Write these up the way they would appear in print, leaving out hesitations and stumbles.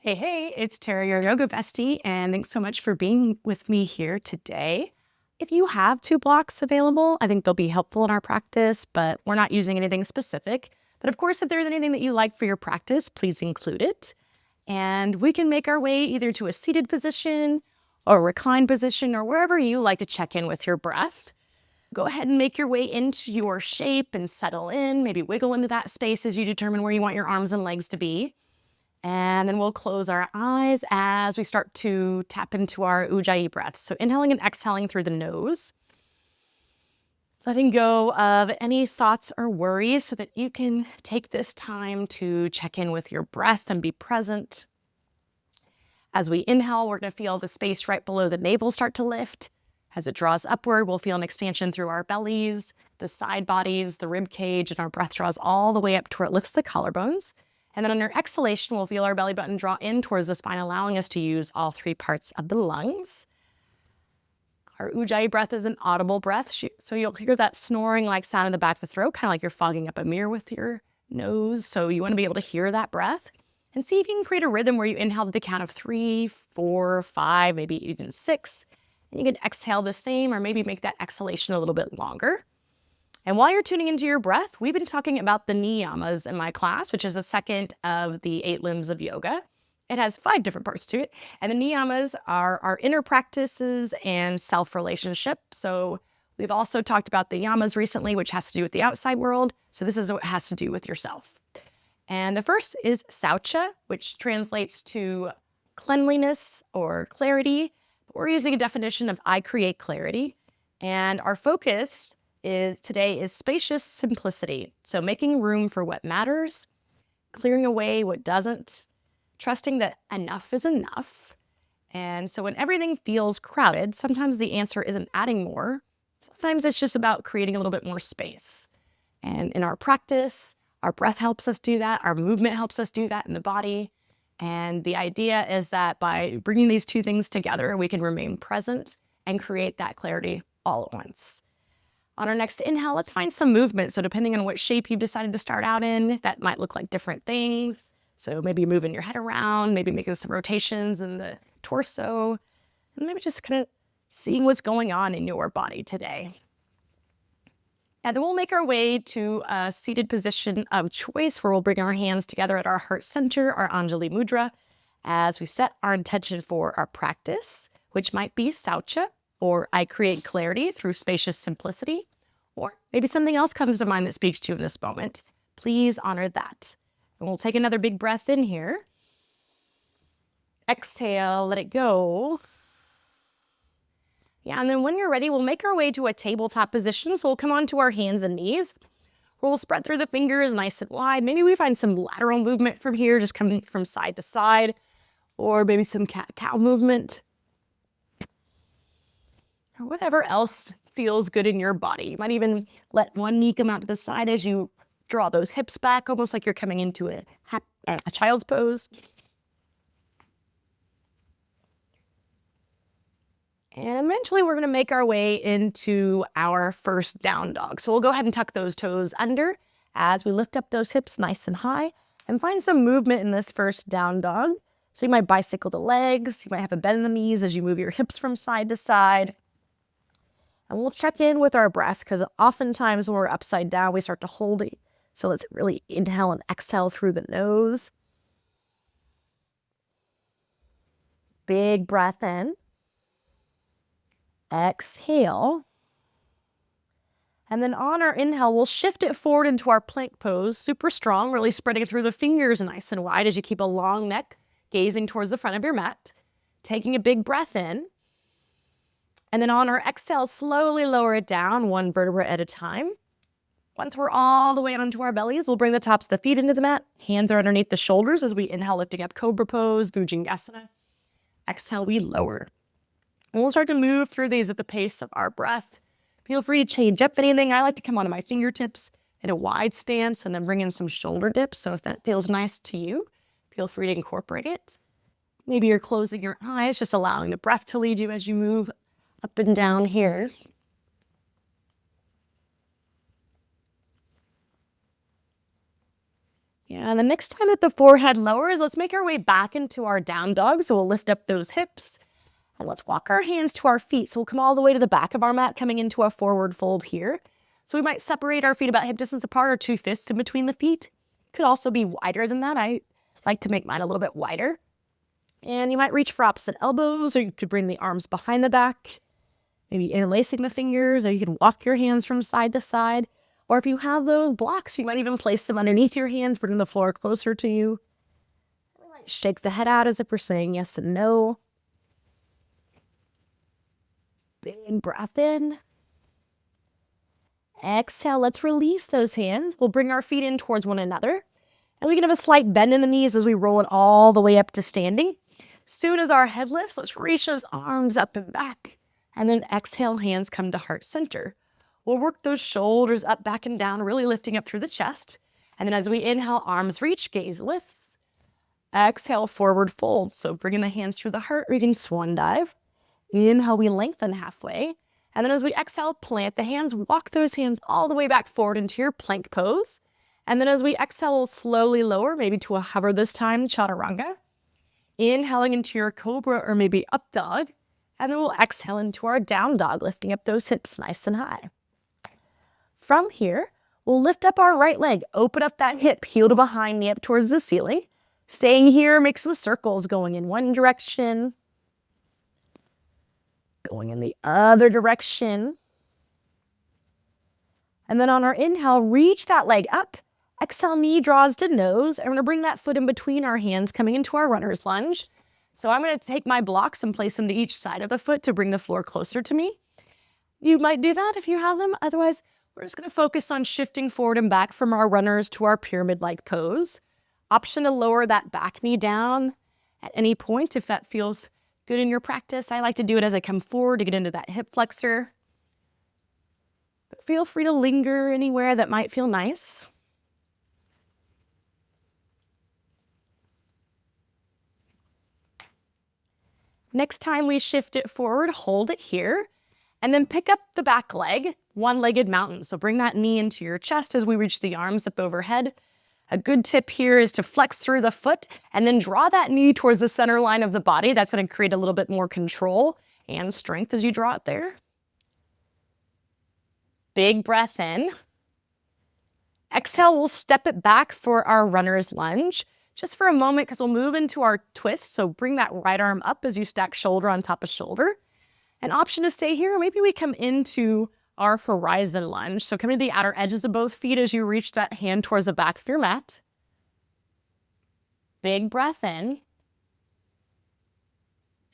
Hey, it's Tara, your yoga bestie, and thanks so much for being with me here today. If you have 2 blocks available, I think they'll be helpful in our practice, but we're not using anything specific. But of course, if there's anything that you like for your practice, please include it. And we can make our way either to a seated position or a reclined position or wherever you like to check in with your breath. Go ahead and make your way into your shape and settle in, maybe wiggle into that space as you determine where you want your arms and legs to be. And then we'll close our eyes as we start to tap into our ujjayi breath. So inhaling and exhaling through the nose. Letting go of any thoughts or worries so that you can take this time to check in with your breath and be present. As we inhale, we're going to feel the space right below the navel start to lift. As it draws upward, we'll feel an expansion through our bellies, the side bodies, the rib cage, and our breath draws all the way up to where it lifts the collarbones. And then on our exhalation, we'll feel our belly button draw in towards the spine, allowing us to use all 3 parts of the lungs. Our ujjayi breath is an audible breath, so you'll hear that snoring-like sound in the back of the throat, kind of like you're fogging up a mirror with your nose. So you want to be able to hear that breath. And see if you can create a rhythm where you inhale to the count of 3, 4, 5, maybe even 6. And you can exhale the same, or maybe make that exhalation a little bit longer. And while you're tuning into your breath, we've been talking about the Niyamas in my class, which is the second of the 8 limbs of yoga. It has 5 different parts to it. And the Niyamas are our inner practices and self-relationship. So we've also talked about the yamas recently, which has to do with the outside world. So this is what has to do with yourself. And the first is Saucha, which translates to cleanliness or clarity. We're using a definition of I create clarity. And our focus today is spacious simplicity. So making room for what matters, clearing away what doesn't, trusting that enough is enough. And so when everything feels crowded, sometimes the answer isn't adding more. Sometimes it's just about creating a little bit more space. And in our practice, our breath helps us do that. Our movement helps us do that in the body. And the idea is that by bringing these 2 things together, we can remain present and create that clarity all at once. On our next inhale, let's find some movement. So depending on what shape you've decided to start out in, that might look like different things. So maybe moving your head around, maybe making some rotations in the torso, and maybe just kind of seeing what's going on in your body today. And then we'll make our way to a seated position of choice where we'll bring our hands together at our heart center, our Anjali Mudra, as we set our intention for our practice, which might be Saucha, or I create clarity through spacious simplicity, or maybe something else comes to mind that speaks to you in this moment. Please honor that. And we'll take another big breath in here. Exhale, let it go. Yeah, and then when you're ready, we'll make our way to a tabletop position. So we'll come onto our hands and knees. We'll spread through the fingers nice and wide. Maybe we find some lateral movement from here, just coming from side to side, or maybe some cat-cow movement. Or whatever else feels good in your body. You might even let one knee come out to the side as you draw those hips back, almost like you're coming into a child's pose. And eventually we're going to make our way into our first down dog. So we'll go ahead and tuck those toes under as we lift up those hips nice and high and find some movement in this first down dog. So you might bicycle the legs, you might have a bend in the knees as you move your hips from side to side. And we'll check in with our breath because oftentimes when we're upside down, we start to hold it. So let's really inhale and exhale through the nose. Big breath in. Exhale. And then on our inhale, we'll shift it forward into our plank pose, super strong, really spreading it through the fingers nice and wide as you keep a long neck, gazing towards the front of your mat. Taking a big breath in. And then on our exhale, slowly lower it down 1 vertebra at a time. Once we're all the way onto our bellies, we'll bring the tops of the feet into the mat. Hands are underneath the shoulders as we inhale, lifting up Cobra Pose, Bhujangasana. Exhale, we lower. And we'll start to move through these at the pace of our breath. Feel free to change up anything. I like to come onto my fingertips in a wide stance and then bring in some shoulder dips. So if that feels nice to you, feel free to incorporate it. Maybe you're closing your eyes, just allowing the breath to lead you as you move up and down here. Yeah, and the next time that the forehead lowers, let's make our way back into our down dog. So we'll lift up those hips and let's walk our hands to our feet. So we'll come all the way to the back of our mat, coming into a forward fold here. So we might separate our feet about hip distance apart or 2 fists in between the feet. Could also be wider than that. I like to make mine a little bit wider. And you might reach for opposite elbows, or you could bring the arms behind the back, maybe interlacing the fingers, or you can walk your hands from side to side. Or if you have those blocks, you might even place them underneath your hands, bringing the floor closer to you. Shake the head out as if we're saying yes and no. Big breath in. Exhale, let's release those hands. We'll bring our feet in towards one another. And we can have a slight bend in the knees as we roll it all the way up to standing. Soon as our head lifts, let's reach those arms up and back. And then exhale, hands come to heart center. We'll work those shoulders up, back, and down, really lifting up through the chest. And then as we inhale, arms reach, gaze lifts. Exhale, forward fold. So bringing the hands through the heart, reading swan dive. Inhale, we lengthen halfway. And then as we exhale, plant the hands, walk those hands all the way back forward into your plank pose. And then as we exhale, we'll slowly lower, maybe to a hover this time, chaturanga. Inhaling into your cobra or maybe up dog. And then we'll exhale into our down dog, lifting up those hips nice and high. From here, we'll lift up our right leg, open up that hip, heel to behind, knee up towards the ceiling. Staying here, make some circles going in one direction, going in the other direction. And then on our inhale, reach that leg up. Exhale, knee draws to nose. And we're gonna bring that foot in between our hands, coming into our runner's lunge. So I'm gonna take my blocks and place them to each side of the foot to bring the floor closer to me. You might do that if you have them. Otherwise, we're just gonna focus on shifting forward and back from our runners to our pyramid-like pose. Option to lower that back knee down at any point if that feels good in your practice. I like to do it as I come forward to get into that hip flexor. But feel free to linger anywhere that might feel nice. Next time we shift it forward, hold it here, and then pick up the back leg, one-legged mountain. So bring that knee into your chest as we reach the arms up overhead. A good tip here is to flex through the foot and then draw that knee towards the center line of the body. That's going to create a little bit more control and strength as you draw it there. Big breath in. Exhale, we'll step it back for our runner's lunge. Just for a moment, because we'll move into our twist. So bring that right arm up as you stack shoulder on top of shoulder. An option to stay here, or maybe we come into our horizon lunge. So come to the outer edges of both feet as you reach that hand towards the back of your mat. Big breath in.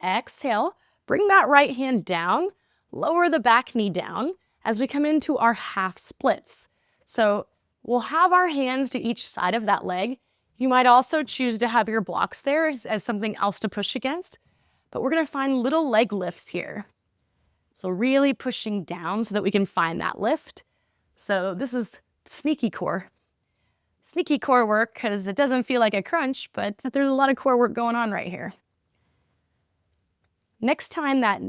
Exhale, bring that right hand down, lower the back knee down as we come into our half splits. So we'll have our hands to each side of that leg. You might also choose to have your blocks there as something else to push against, but we're gonna find little leg lifts here. So really pushing down so that we can find that lift. So this is sneaky core. Sneaky core work because it doesn't feel like a crunch, but there's a lot of core work going on right here. Next time that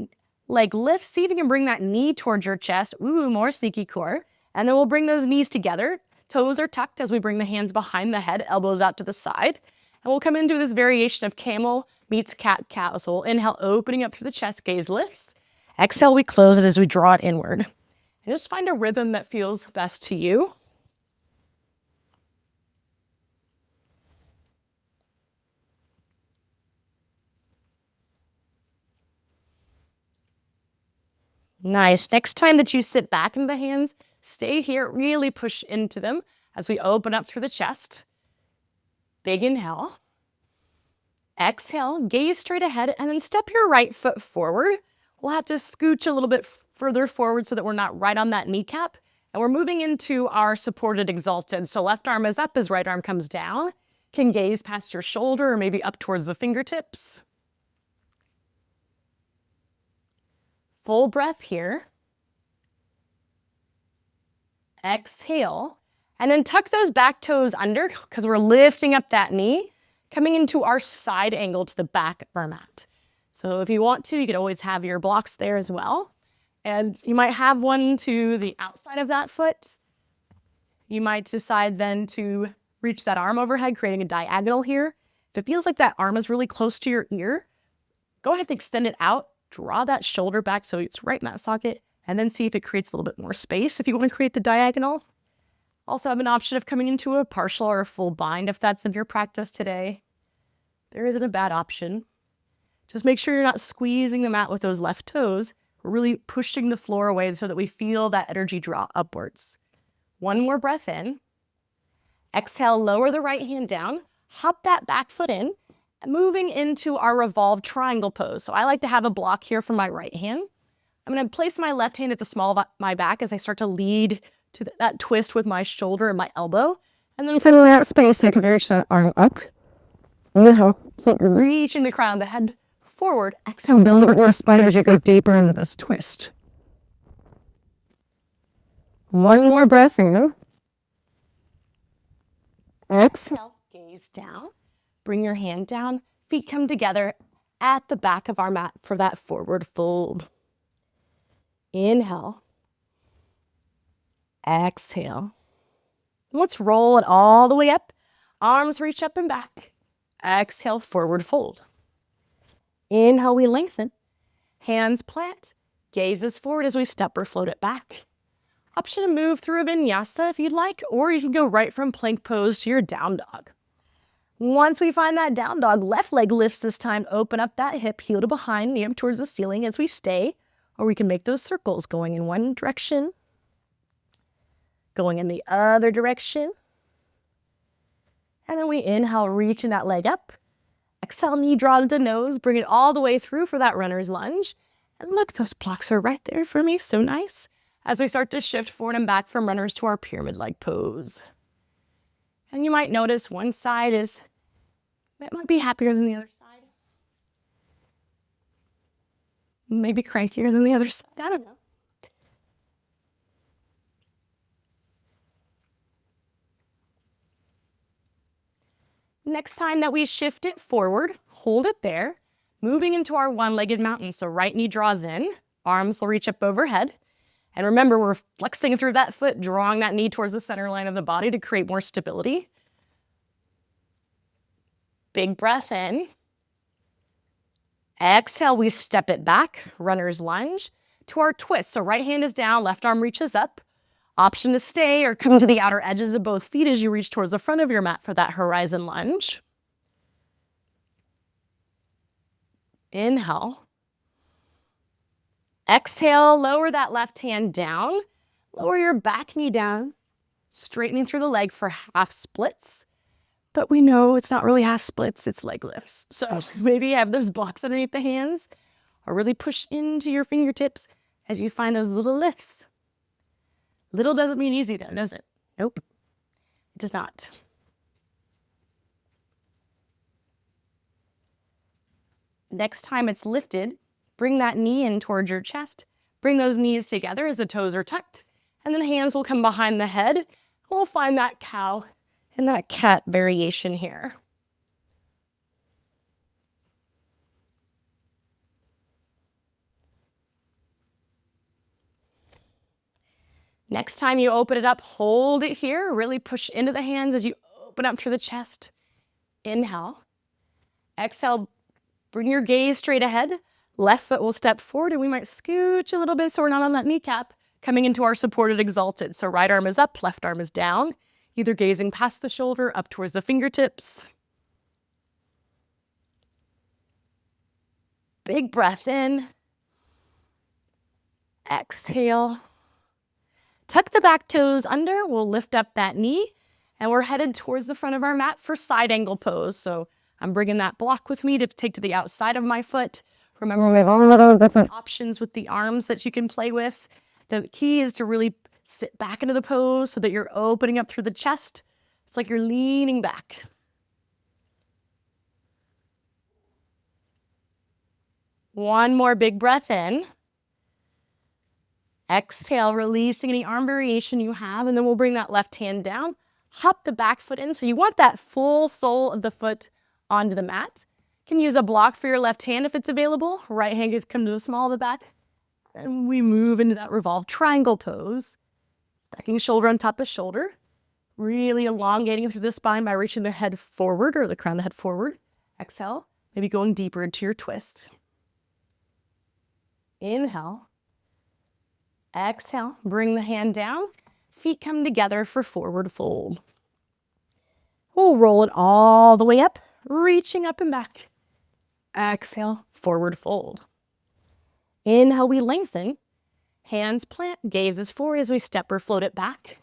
leg lifts, see if you can bring that knee towards your chest. Ooh, more sneaky core. And then we'll bring those knees together. Toes are tucked as we bring the hands behind the head, elbows out to the side. And we'll come into this variation of camel meets cat-cow. So we'll inhale, opening up through the chest, gaze lifts. Exhale, we close it as we draw it inward. And just find a rhythm that feels best to you. Nice. Next time that you sit back in the hands, stay here, really push into them as we open up through the chest. Big inhale. Exhale, gaze straight ahead, and then step your right foot forward. We'll have to scooch a little bit further forward so that we're not right on that kneecap. And we're moving into our supported exalted. So left arm is up as right arm comes down. Can gaze past your shoulder or maybe up towards the fingertips. Full breath here. Exhale. And then tuck those back toes under because we're lifting up that knee, coming into our side angle to the back of our mat. So if you want to, you could always have your blocks there as well. And you might have one to the outside of that foot. You might decide then to Reach that arm overhead, creating a diagonal here. If it feels like that arm is really close to your ear, go ahead and extend it out. Draw that shoulder back so it's right in that socket, and then see if it creates a little bit more space if you want to create the diagonal. Also have an option of coming into a partial or a full bind if that's in your practice today. There isn't a bad option. Just make sure you're not squeezing the mat with those left toes. We're really pushing the floor away so that we feel that energy draw upwards. One more breath in. Exhale, lower the right hand down. Hop that back foot in. Moving into our revolved triangle pose. So I like to have a block here for my right hand. I'm going to place my left hand at the small of my back as I start to lead to that twist with my shoulder and my elbow. And then from that space, I can reach that arm up. Reaching the crown of the head forward. Exhale, build up your spine as you go deeper into this twist. One more breath in. Exhale, gaze down. Bring your hand down. Feet come together at the back of our mat for that forward fold. Inhale. Exhale. Let's roll it all the way up. Arms reach up and back. Exhale, forward fold. Inhale, we lengthen. Hands plant. Gazes forward as we step or float it back. Option to move through a vinyasa if you'd like, or you can go right from plank pose to your down dog. Once we find that down dog, left leg lifts this time. Open up that hip, heel to behind, knee up towards the ceiling as we stay, or we can make those circles going in one direction, going in the other direction. And then we inhale, reaching that leg up. Exhale, knee draw to nose, bring it all the way through for that runner's lunge. And look, those blocks are right there for me, so nice. As we start to shift forward and back from runners to our pyramid-like pose. And you might notice one side it might be happier than the other side. Maybe crankier than the other side, I don't know. Next time that we shift it forward, hold it there, moving into our one-legged mountain. So right knee draws in, arms will reach up overhead. And remember, we're flexing through that foot, drawing that knee towards the center line of the body to create more stability. Big breath in. Exhale, we step it back, runner's lunge, to our twist. So right hand is down, left arm reaches up. Option to stay or come to the outer edges of both feet as you reach towards the front of your mat for that horizon lunge. Inhale. Exhale, lower that left hand down. Lower your back knee down, straightening through the leg for half splits. But we know it's not really half splits, it's leg lifts. So maybe you have those blocks underneath the hands, or really push into your fingertips as you find those little lifts. Little doesn't mean easy though, does it? Nope, it does not. Next time it's lifted, bring that knee in towards your chest. Bring those knees together as the toes are tucked, and then hands will come behind the head. We'll find that cow and that cat variation here. Next time you open it up, hold it here. Really push into the hands as you open up through the chest. Inhale. Exhale, bring your gaze straight ahead. Left foot will step forward and we might scooch a little bit so we're not on that kneecap. Coming into our supported exalted. So right arm is up, left arm is down. Either gazing past the shoulder, up towards the fingertips. Big breath in. Exhale. Tuck the back toes under. We'll lift up that knee. And we're headed towards the front of our mat for side angle pose. So I'm bringing that block with me to take to the outside of my foot. Remember, we have all of those different options with the arms that you can play with. The key is to really sit back into the pose so that you're opening up through the chest. It's like you're leaning back. One more big breath in. Exhale, releasing any arm variation you have, and then we'll bring that left hand down. Hop the back foot in. So you want that full sole of the foot onto the mat. You can use a block for your left hand if it's available. Right hand can come to the small of the back. And we move into that revolved triangle pose. Stacking shoulder on top of shoulder. Really elongating through the spine by reaching the head forward or the crown of the head forward. Exhale, maybe going deeper into your twist. Inhale. Exhale, bring the hand down. Feet come together for forward fold. We'll roll it all the way up, reaching up and back. Exhale, forward fold. Inhale, we lengthen. Hands plant, gaze is forward as we step or float it back.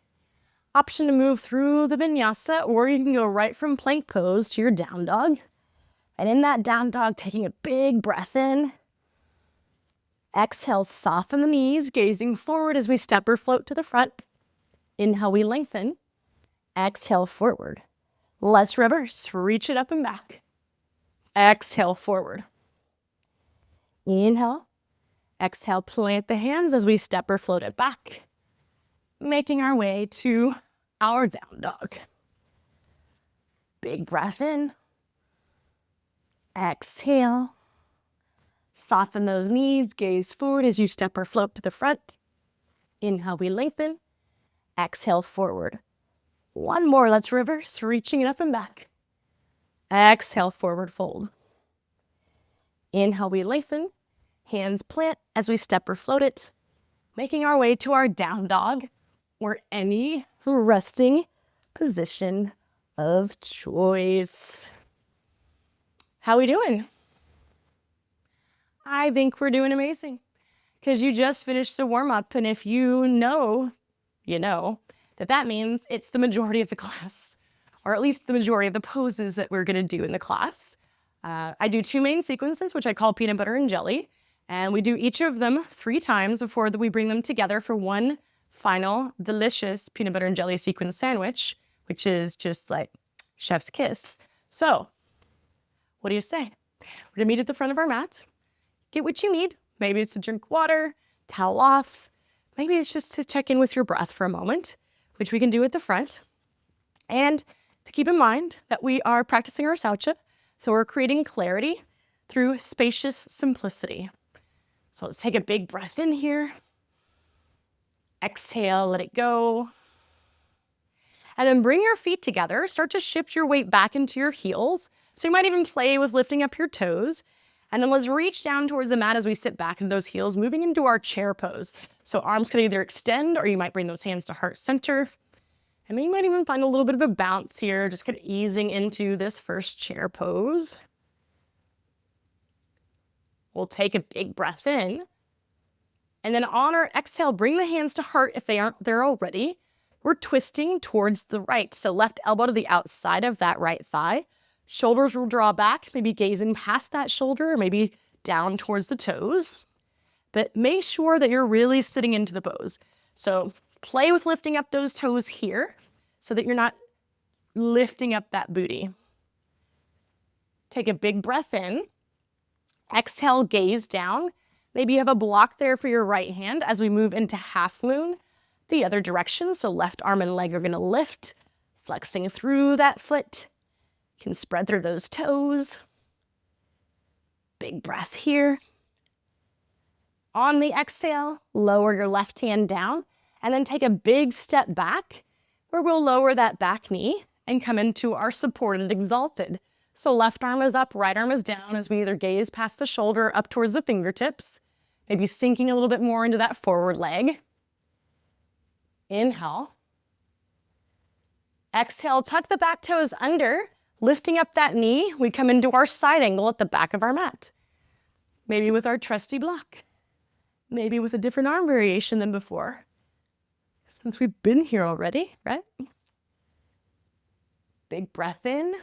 Option to move through the vinyasa, or you can go right from plank pose to your down dog. And in that down dog, taking a big breath in. Exhale, soften the knees, gazing forward as we step or float to the front. Inhale, we lengthen. Exhale, forward. Let's reverse, reach it up and back. Exhale, forward. Inhale. Exhale, plant the hands as we step or float it back. Making our way to our down dog. Big breath in. Exhale. Soften those knees, gaze forward as you step or float to the front. Inhale, we lengthen. Exhale, forward. One more, let's reverse, reaching it up and back. Exhale, forward fold. Inhale, we lengthen. Hands plant as we step or float it. Making our way to our down dog, or any resting position of choice. How we doing? I think we're doing amazing, because you just finished the warm-up, and if you know that means it's the majority of the class, or at least the majority of the poses that we're going to do in the class. I do 2 main sequences, which I call peanut butter and jelly, and we do each of them 3 times before we bring them together for one final delicious peanut butter and jelly sequence sandwich, which is just like chef's kiss. So, what do you say? We're going to meet at the front of our mat. Get what you need. Maybe it's to drink water, towel off. Maybe it's just to check in with your breath for a moment, which we can do at the front. And to keep in mind that we are practicing our Saucha, so we're creating clarity through spacious simplicity. So let's take a big breath in here. Exhale, let it go. And then bring your feet together. Start to shift your weight back into your heels. So you might even play with lifting up your toes. And then let's reach down towards the mat as we sit back into those heels, moving into our chair pose. So arms can either extend, or you might bring those hands to heart center. And then you might even find a little bit of a bounce here, just kind of easing into this first chair pose. We'll take a big breath in. And then on our exhale, bring the hands to heart if they aren't there already. We're twisting towards the right. So left elbow to the outside of that right thigh. Shoulders will draw back, maybe gazing past that shoulder, or maybe down towards the toes. But make sure that you're really sitting into the pose. So play with lifting up those toes here so that you're not lifting up that booty. Take a big breath in. Exhale, gaze down. Maybe you have a block there for your right hand as we move into half moon the other direction. So left arm and leg are going to lift, flexing through that foot. You can spread through those toes. Big breath here. On the exhale, lower your left hand down and then take a big step back where we'll lower that back knee and come into our supported exalted. So left arm is up, right arm is down as we either gaze past the shoulder up towards the fingertips, maybe sinking a little bit more into that forward leg. Inhale. Exhale, tuck the back toes under. Lifting up that knee, we come into our side angle at the back of our mat. Maybe with our trusty block. Maybe with a different arm variation than before. Since we've been here already, right? Big breath in.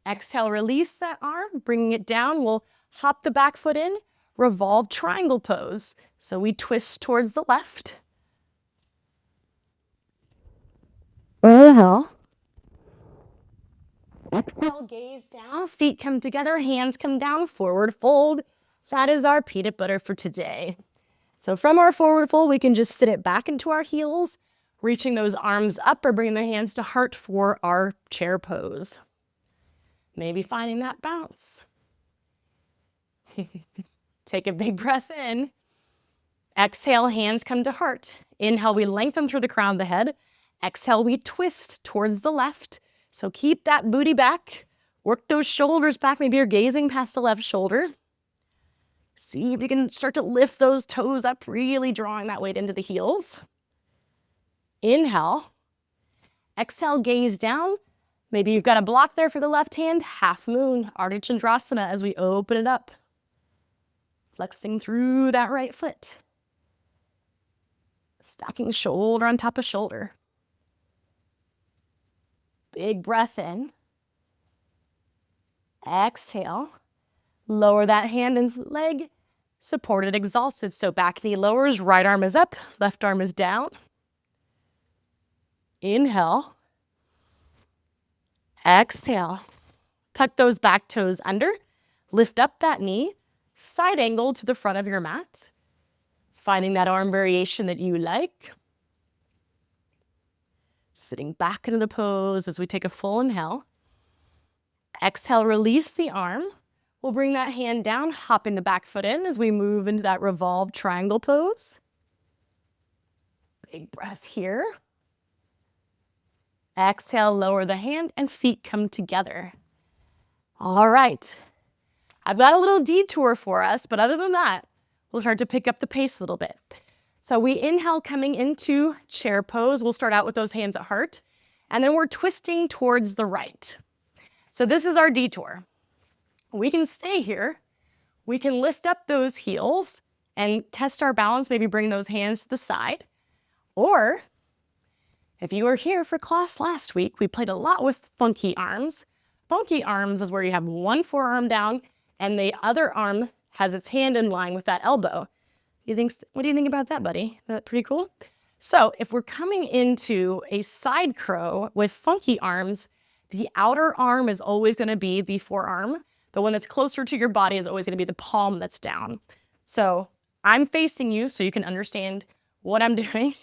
Exhale, release that arm, bringing it down. We'll hop the back foot in, revolved triangle pose. So we twist towards the left. Inhale. Exhale, gaze down, feet come together, hands come down, forward fold. That is our peanut butter for today. So from our forward fold, we can just sit it back into our heels, reaching those arms up or bringing the hands to heart for our chair pose. Maybe finding that bounce. Take a big breath in. Exhale, hands come to heart. Inhale, we lengthen through the crown of the head. Exhale, we twist towards the left. So keep that booty back. Work those shoulders back. Maybe you're gazing past the left shoulder. See if you can start to lift those toes up, really drawing that weight into the heels. Inhale. Exhale, gaze down. Maybe you've got a block there for the left hand. Half moon, Ardha Chandrasana as we open it up. Flexing through that right foot. Stacking shoulder on top of shoulder. Big breath in. Exhale. Lower that hand and leg. Supported, exalted. So back knee lowers, right arm is up, left arm is down. Inhale. Exhale. Tuck those back toes under. Lift up that knee. Side angle to the front of your mat. Finding that arm variation that you like. Sitting back into the pose as we take a full inhale. Exhale, release the arm. We'll bring that hand down, hopping the back foot in as we move into that revolved triangle pose. Big breath here. Exhale, lower the hand and feet come together. All right. I've got a little detour for us, but other than that, we'll start to pick up the pace a little bit. So we inhale coming into chair pose. We'll start out with those hands at heart, and then we're twisting towards the right. So this is our detour. We can stay here. We can lift up those heels and test our balance, maybe bring those hands to the side. Or if you were here for class last week, we played a lot with funky arms. Funky arms is where you have one forearm down and the other arm has its hand in line with that elbow. What do you think about that, buddy? Is that pretty cool? So if we're coming into a side crow with funky arms, the outer arm is always going to be the forearm. The one that's closer to your body is always going to be the palm that's down. So I'm facing you so you can understand what I'm doing.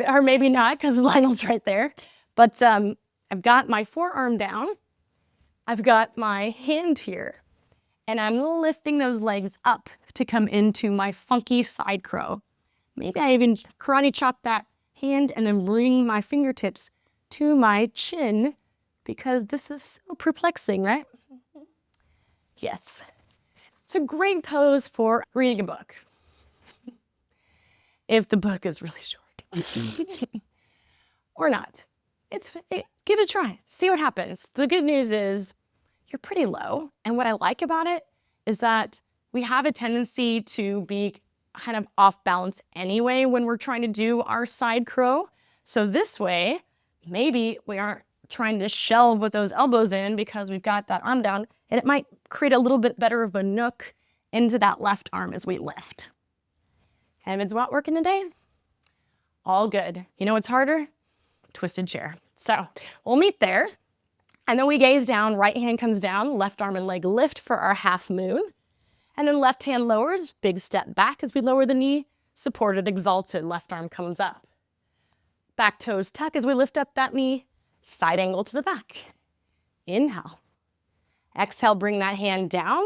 Or maybe not because Lionel's right there. But I've got my forearm down. I've got my hand here. And I'm lifting those legs up to come into my funky side crow. Maybe I even karate chop that hand and then bring my fingertips to my chin because this is so perplexing, right? Yes. It's a great pose for reading a book. If the book is really short. Or not. Give it a try. See what happens. The good news is you're pretty low. And what I like about it is that we have a tendency to be kind of off balance anyway when we're trying to do our side crow. So this way, maybe we aren't trying to shelve with those elbows in because we've got that arm down, and it might create a little bit better of a nook into that left arm as we lift. Heaven's not working today? All good. You know what's harder? Twisted chair. So we'll meet there. And then we gaze down, right hand comes down, left arm and leg lift for our half moon. And then left hand lowers, big step back as we lower the knee, supported, exalted, left arm comes up. Back toes tuck as we lift up that knee, side angle to the back. Inhale. Exhale, bring that hand down,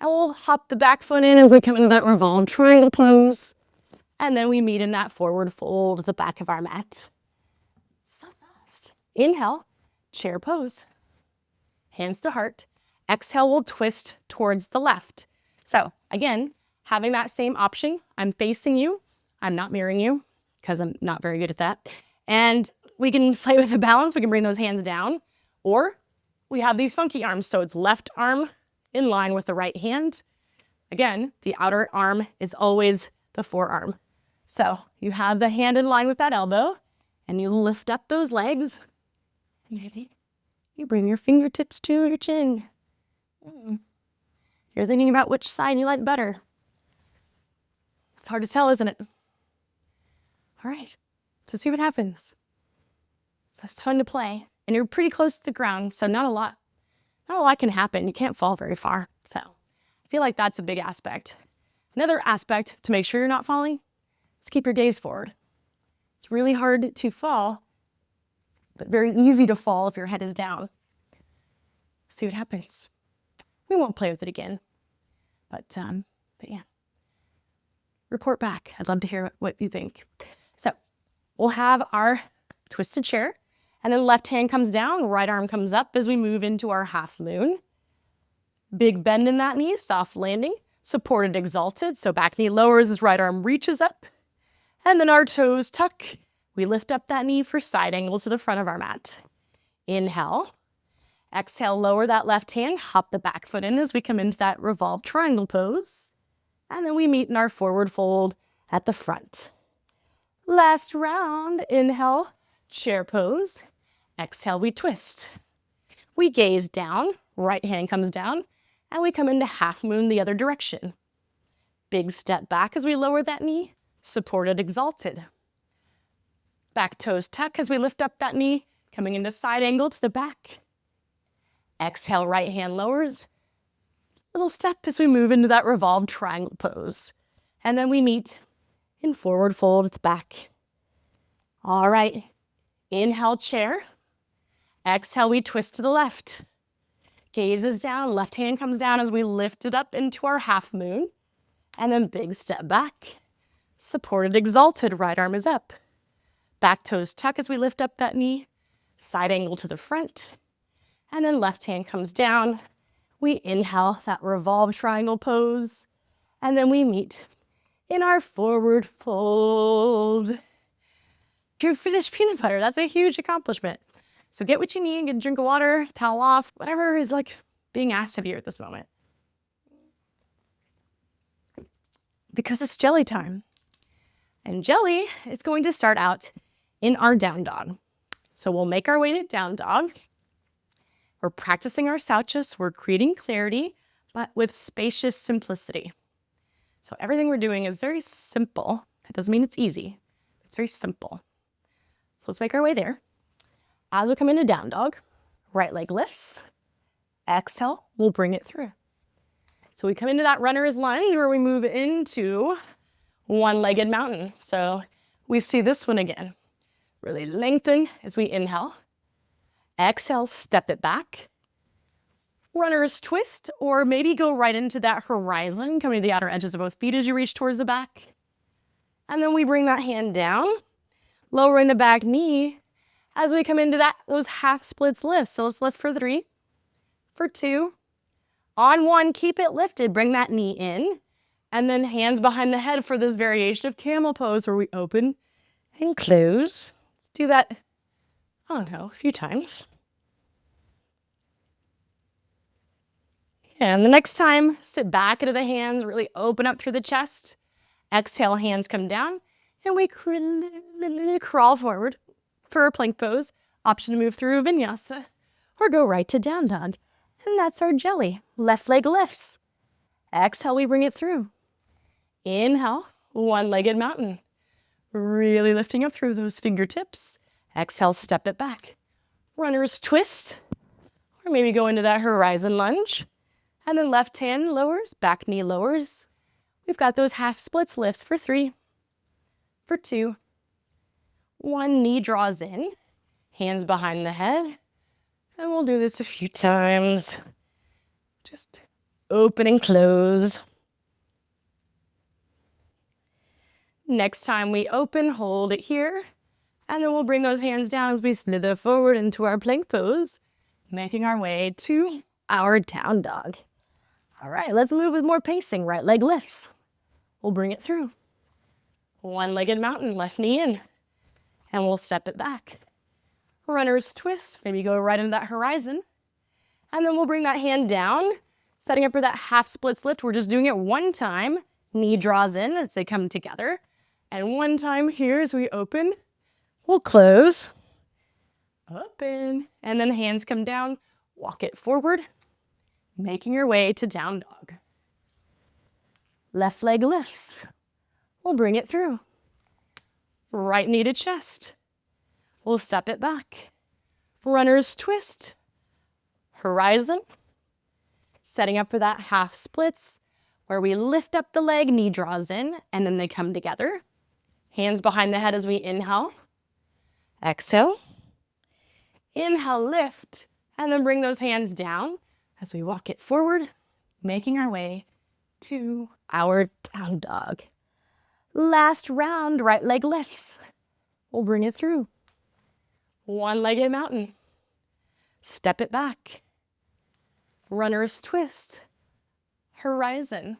and we'll hop the back foot in as we come into that revolved triangle pose. And then we meet in that forward fold at the back of our mat. So fast. Inhale, chair pose. Hands to heart. Exhale, we'll twist towards the left. So again, having that same option, I'm facing you. I'm not mirroring you because I'm not very good at that. And we can play with the balance. We can bring those hands down, or we have these funky arms. So it's left arm in line with the right hand. Again, the outer arm is always the forearm. So you have the hand in line with that elbow and you lift up those legs. Maybe you bring your fingertips to your chin. You're thinking about which side you like better. It's hard to tell, isn't it? All right, so see what happens. So it's fun to play. And you're pretty close to the ground, so not a lot can happen. You can't fall very far. So I feel like that's a big aspect. Another aspect to make sure you're not falling is keep your gaze forward. It's really hard to fall, but very easy to fall if your head is down. See what happens. We won't play with it again, but yeah. Report back. I'd love to hear what you think. So we'll have our twisted chair. And then left hand comes down, right arm comes up as we move into our half moon. Big bend in that knee, soft landing. Supported exalted, so back knee lowers as right arm reaches up. And then our toes tuck. We lift up that knee for side angle to the front of our mat. Inhale. Exhale, lower that left hand, hop the back foot in as we come into that revolved triangle pose. And then we meet in our forward fold at the front. Last round, inhale, chair pose. Exhale, we twist. We gaze down, right hand comes down, and we come into half moon the other direction. Big step back as we lower that knee, supported exalted. Back toes tuck as we lift up that knee, coming into side angle to the back. Exhale, right hand lowers. Little step as we move into that revolved triangle pose. And then we meet in forward fold at the back. All right, inhale, chair. Exhale, we twist to the left. Gaze is down, left hand comes down as we lift it up into our half moon. And then big step back. Supported exalted, right arm is up. Back toes tuck as we lift up that knee. Side angle to the front. And then left hand comes down. We inhale that revolved triangle pose. And then we meet in our forward fold. You finished peanut butter. That's a huge accomplishment. So get what you need, get a drink of water, towel off, whatever is like being asked of you at this moment. Because it's jelly time. And jelly is going to start out in our down dog. So we'll make our way to down dog. We're practicing our Saucha, we're creating clarity, but with spacious simplicity. So everything we're doing is very simple. It doesn't mean it's easy. It's very simple. So let's make our way there. As we come into down dog, right leg lifts. Exhale, we'll bring it through. So we come into that runner's lunge where we move into one-legged mountain. So we see this one again. Really lengthen as we inhale. Exhale, step it back. Runner's twist, or maybe go right into that horizon, coming to the outer edges of both feet as you reach towards the back. And then we bring that hand down, lowering the back knee as we come into those half splits lifts. So let's lift for 3, for 2. On 1, keep it lifted, bring that knee in, and then hands behind the head for this variation of camel pose where we open and close. Let's do that, I don't know, a few times. And the next time, sit back into the hands, really open up through the chest. Exhale, hands come down, and we crawl forward for a plank pose. Option to move through Vinyasa, or go right to down dog. And that's our jelly. Left leg lifts. Exhale, we bring it through. Inhale, one-legged mountain. Really lifting up through those fingertips. Exhale, step it back. Runner's twist, or maybe go into that horizon lunge. And then left hand lowers, back knee lowers. We've got those half splits lifts for 3, for 2. 1 knee draws in, hands behind the head. And we'll do this a few times. Just open and close. Next time we open, hold it here. And then we'll bring those hands down as we slither forward into our plank pose, making our way to our down dog. All right, let's move with more pacing. Right leg lifts. We'll bring it through. One-legged mountain, left knee in. And we'll step it back. Runner's twist, maybe go right into that horizon. And then we'll bring that hand down, setting up for that half splits lift. We're just doing it 1 time. Knee draws in as they come together. And 1 time here as we open, we'll close, open, and then hands come down, walk it forward, making your way to down dog. Left leg lifts. We'll bring it through. Right knee to chest. We'll step it back. Runner's twist. Horizon. Setting up for that half splits where we lift up the leg, knee draws in, and then they come together. Hands behind the head as we inhale. Exhale. Inhale, lift, and then bring those hands down as we walk it forward, making our way to our down dog. Last round, right leg lifts. We'll bring it through. one-legged mountain. Step it back. Runner's twist. Horizon.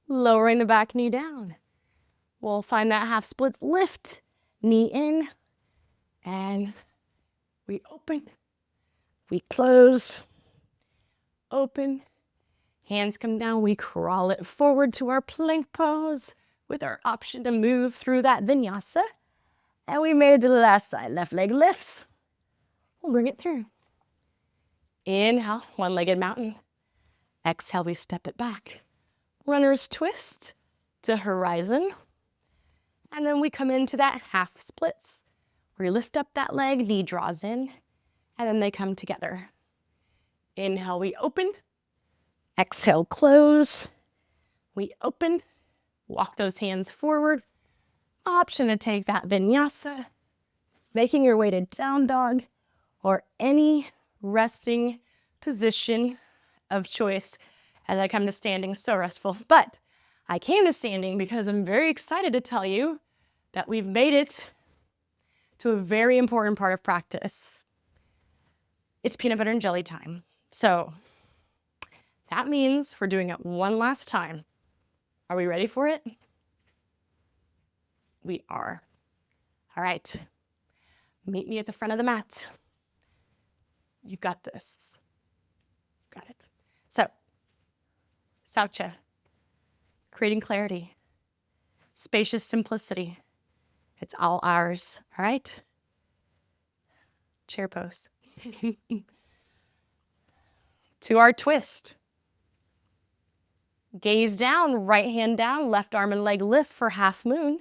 Lowering the back knee down. We'll find that half split lift. Knee in. And we open. We close. Open. Hands come down. We crawl it forward to our plank pose with our option to move through that vinyasa. And we made it to the last side. Left leg lifts. We'll bring it through. Inhale, one-legged mountain. Exhale, we step it back. Runner's twist to horizon. And then we come into that half splits. We lift up that leg, knee draws in, and then they come together. Inhale, we open. Exhale, close. We open. Walk those hands forward. Option to take that vinyasa, making your way to down dog or any resting position of choice as I come to standing. So restful. But I came to standing because I'm very excited to tell you that we've made it to a very important part of practice. It's peanut butter and jelly time. So that means we're doing it one last time. Are we ready for it? We are. All right. Meet me at the front of the mat. You've got this. Got it. So, Saucha, creating clarity, spacious simplicity. It's all ours, all right? Chair pose. To our twist. Gaze down, right hand down, left arm and leg lift for half moon.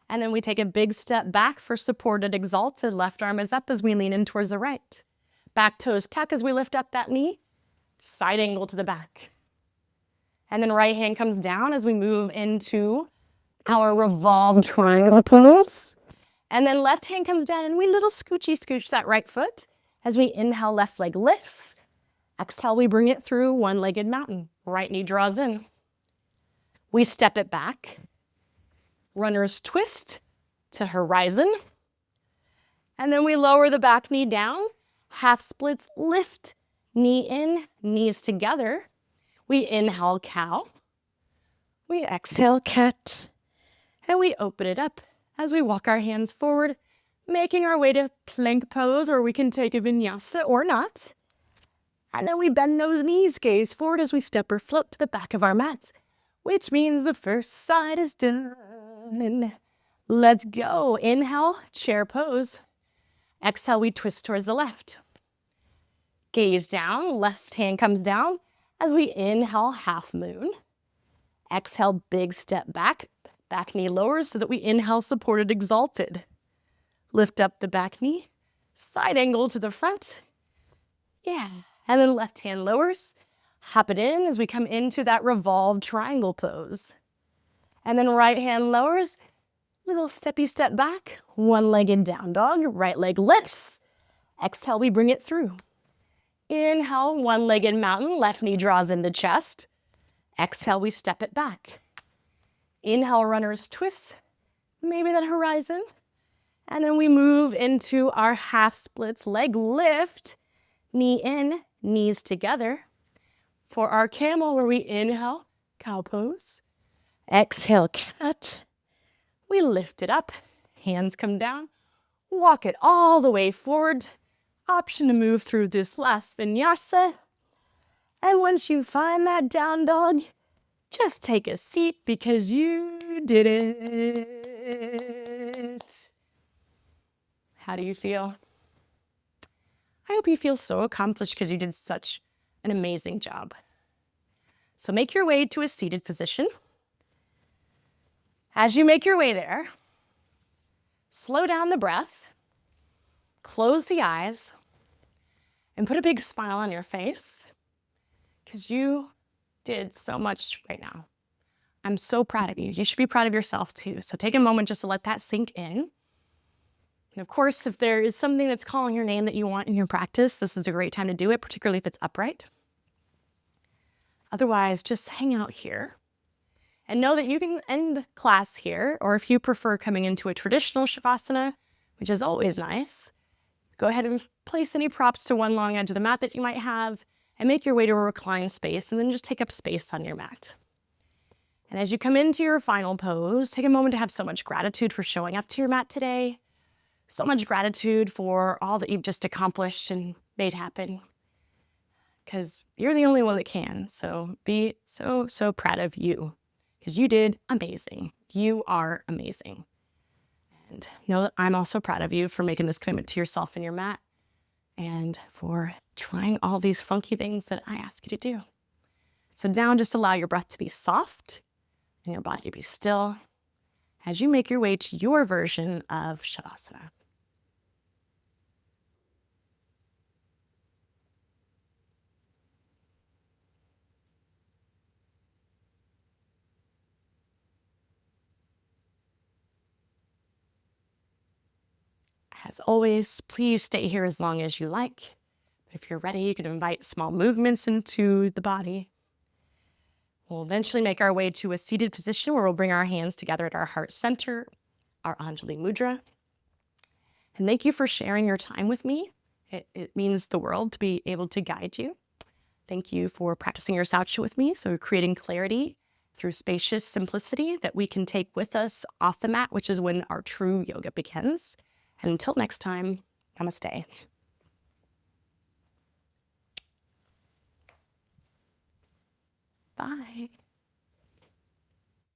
And then we take a big step back for supported exalted. Left arm is up as we lean in towards the right. Back toes tuck as we lift up that knee. Side angle to the back. And then right hand comes down as we move into our revolved triangle pose. And then left hand comes down and we little scooch that right foot as we inhale, left leg lifts. Exhale, we bring it through one-legged mountain. Right knee draws in. We step it back. Runner's twist to horizon. And then we lower the back knee down. Half splits lift. Knee in, knees together. We inhale, cow. We exhale, cat. And we open it up as we walk our hands forward, making our way to plank pose, or we can take a vinyasa or not. And then we bend those knees, gaze forward as we step or float to the back of our mat, which means the first side is done. Let's go. Inhale, chair pose. Exhale, we twist towards the left. Gaze down, left hand comes down as we inhale, half moon. Exhale, big step back. Back knee lowers so that we inhale, supported exalted. Lift up the back knee, side angle to the front. Yeah, and then left hand lowers. Hop it in as we come into that revolved triangle pose. And then right hand lowers, little steppy step back, one-legged down dog, right leg lifts. Exhale, we bring it through. Inhale, one-legged mountain, left knee draws into chest. Exhale, we step it back. Inhale, runner's twist, maybe that horizon. And then we move into our half splits, leg lift, knee in, knees together. For our camel, where we inhale, cow pose. Exhale, cat. We lift it up, hands come down, walk it all the way forward. Option to move through this last vinyasa. And once you find that down dog, just take a seat because you did it. How do you feel? I hope you feel so accomplished because you did such an amazing job. So make your way to a seated position. As you make your way there, slow down the breath, close the eyes, and put a big smile on your face because you did so much right now. I'm so proud of you. You should be proud of yourself too. So take a moment just to let that sink in. And of course, if there is something that's calling your name that you want in your practice, this is a great time to do it, particularly if it's upright. Otherwise, just hang out here and know that you can end the class here, or if you prefer coming into a traditional Shavasana, which is always nice. Go ahead and place any props to one long edge of the mat that you might have and make your way to a reclined space, and then just take up space on your mat. And as you come into your final pose, take a moment to have so much gratitude for showing up to your mat today. So much gratitude for all that you've just accomplished and made happen, because you're the only one that can. So be so, so proud of you, because you did amazing. You are amazing. And know that I'm also proud of you for making this commitment to yourself and your mat, and for trying all these funky things that I ask you to do. So now just allow your breath to be soft and your body to be still as you make your way to your version of Shavasana. As always, please stay here as long as you like. But if you're ready, you can invite small movements into the body. We'll eventually make our way to a seated position where we'll bring our hands together at our heart center, our Anjali Mudra. And thank you for sharing your time with me. It means the world to be able to guide you. Thank you for practicing your Saucha with me, so creating clarity through spacious simplicity that we can take with us off the mat, which is when our true yoga begins. And until next time, namaste. Bye.